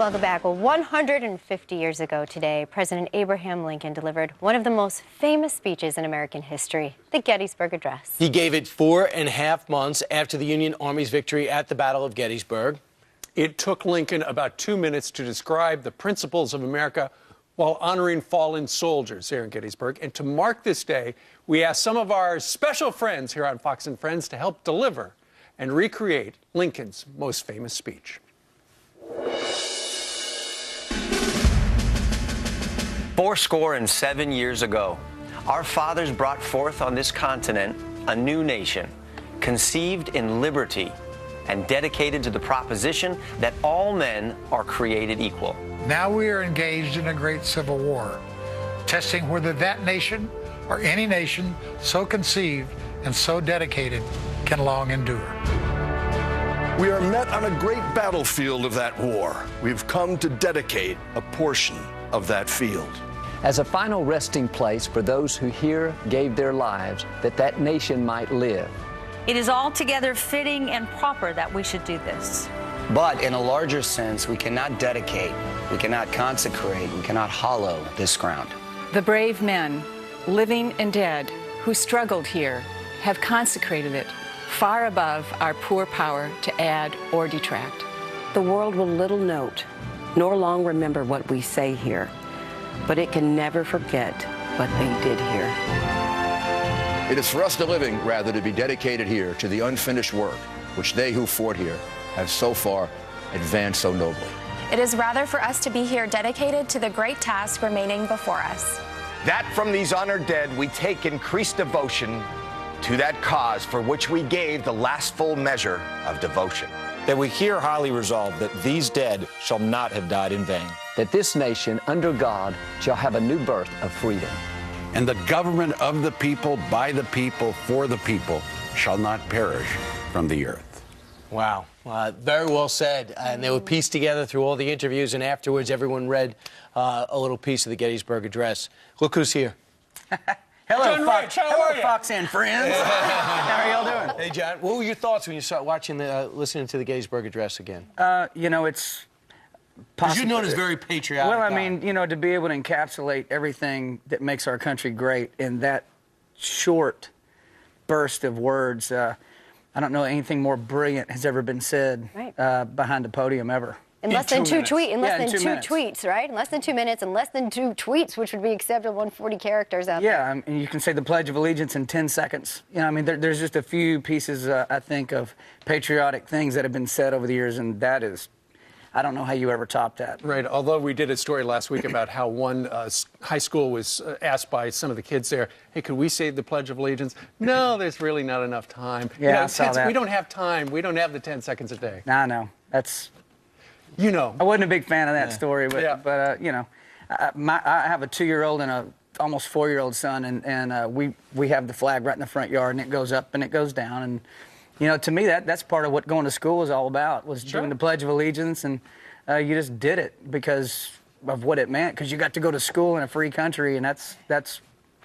Welcome back. Well, 150 years ago today, President Abraham Lincoln delivered one of the most famous speeches in American history, the Gettysburg Address. He gave it 4.5 months after the Union Army's victory at the Battle of Gettysburg. It took Lincoln about 2 minutes to describe the principles of America while honoring fallen soldiers here in Gettysburg. And to mark this day, we asked some of our special friends here on Fox and Friends to help deliver and recreate Lincoln's most famous speech. Fourscore and 7 years ago, our fathers brought forth on this continent a new nation, conceived in liberty and dedicated to the proposition that all men are created equal. Now we are engaged in a great civil war, testing whether that nation or any nation so conceived and so dedicated can long endure. We are met on a great battlefield of that war. We've come to dedicate a portion of that field as a final resting place for those who here gave their lives that that nation might live. It is altogether fitting and proper that we should do this. But in a larger sense, we cannot dedicate, we cannot consecrate, we cannot hallow this ground. The brave men, living and dead, who struggled here, have consecrated it far above our poor power to add or detract. The world will little note, nor long remember what we say here, but it can never forget what they did here. It is for us the living, rather, to be dedicated here to the unfinished work which they who fought here have so far advanced so nobly. It is rather for us to be here dedicated to the great task remaining before us. That from these honored dead we take increased devotion to that cause for which we gave the last full measure of devotion. That we here highly resolve that these dead shall not have died in vain. That this nation, under God, shall have a new birth of freedom. And the government of the people, by the people, for the people, shall not perish from the earth. Wow. Very well said. And they were pieced together through all the interviews, and afterwards everyone read a little piece of the Gettysburg Address. Look who's here. Hello, John Fox. Rich, Hello, Fox and friends. How are y'all doing? Hey, John. What were your thoughts when you started watching listening to the Gettysburg Address again? You know, it's because you're known as very patriotic. Well, I mean, you know, to be able to encapsulate everything that makes our country great in that short burst of words, I don't know anything more brilliant has ever been said behind the podium ever. In less than two tweets, right? In less than 2 minutes and less than 2 tweets, which would be acceptable 140 characters out there. Yeah, I mean, you can say the Pledge of Allegiance in 10 seconds. You know, I mean, there's just a few pieces, I think, of patriotic things that have been said over the years, and that is, I don't know how you ever top that. Right, although we did a story last week about how one high school was asked by some of the kids there, hey, could we say the Pledge of Allegiance? No, there's really not enough time. Yeah, you know, I saw that. We don't have time. We don't have the 10 seconds a day. I know. That's... You know. I wasn't a big fan of that story, but you know, I have a 2-year-old and a almost 4-year-old son, and we have the flag right in the front yard, and it goes up and it goes down, and you know, to me that's part of what going to school was all about, was doing the Pledge of Allegiance, and you just did it because of what it meant, because you got to go to school in a free country, and that's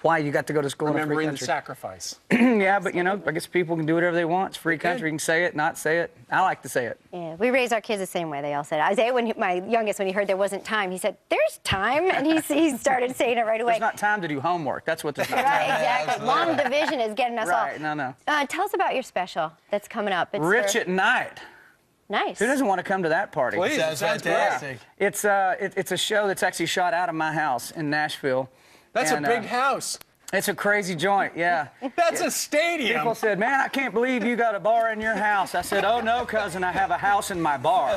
why you got to go to school in a free country. Remembering the sacrifice. Yeah, but you know, I guess people can do whatever they want. It's a free country. You can say it, not say it. I like to say it. Yeah, we raise our kids the same way. They all said. Isaiah, my youngest, when he heard there wasn't time, he said, "There's time," and he started saying it right away. There's not time to do homework. That's what there's not time. Right, exactly. Long division is getting us all. Right, no. Tell us about your special that's coming up. It's Rich at Night. Nice. Who doesn't want to come to that party? Please, sounds fantastic. Yeah. It's a show that's actually shot out of my house in Nashville. That's a big house. It's a crazy joint, yeah. That's a stadium. People said, man, I can't believe you got a bar in your house. I said, oh, no, cousin, I have a house in my bar.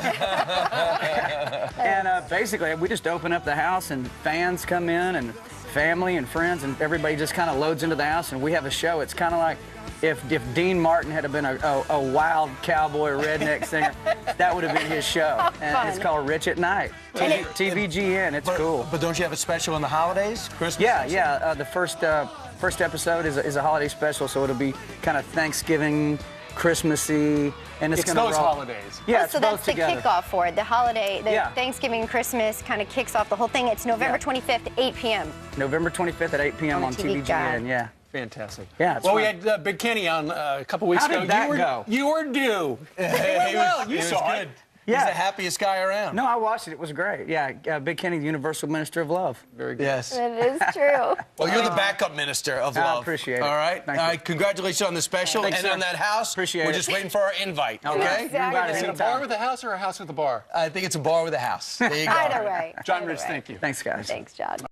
And basically, we just open up the house, and fans come in, and family and friends, and everybody just kind of loads into the house, and we have a show. It's kind of like if Dean Martin had been a wild cowboy redneck singer, that would have been his show. And it's called Rich at Night. TVGN, it's cool. But don't you have a special on the holidays? Christmas? Yeah. The first episode is a holiday special, so it'll be kind of Thanksgiving, Christmassy, and it's going to those holidays. Yeah, so that's the kickoff for it. The holiday, Thanksgiving and Christmas kind of kicks off the whole thing. It's November 25th at 8 p.m. November 25th at 8 p.m. on TVGN, yeah. Fantastic. Yeah, it's well, fun. we had Big Kenny on a couple weeks ago. How did that go? You were due. It went well. You saw it. He's the happiest guy around. No, I watched it. It was great. Yeah, Big Kenny, the Universal Minister of Love. Very good. Yes. It is true. Well, you're the backup minister of love. I appreciate it. All right. Thank All you. right. Congratulations on the special. Thanks, and sir. on that house. Appreciate We're it. just waiting for our invite. Okay. Exactly. Is it a bar with a house or a house with a bar? I think it's a bar with a house. There you go. Either way. John Either Rich, way. thank you. Thanks, guys. Thanks, John.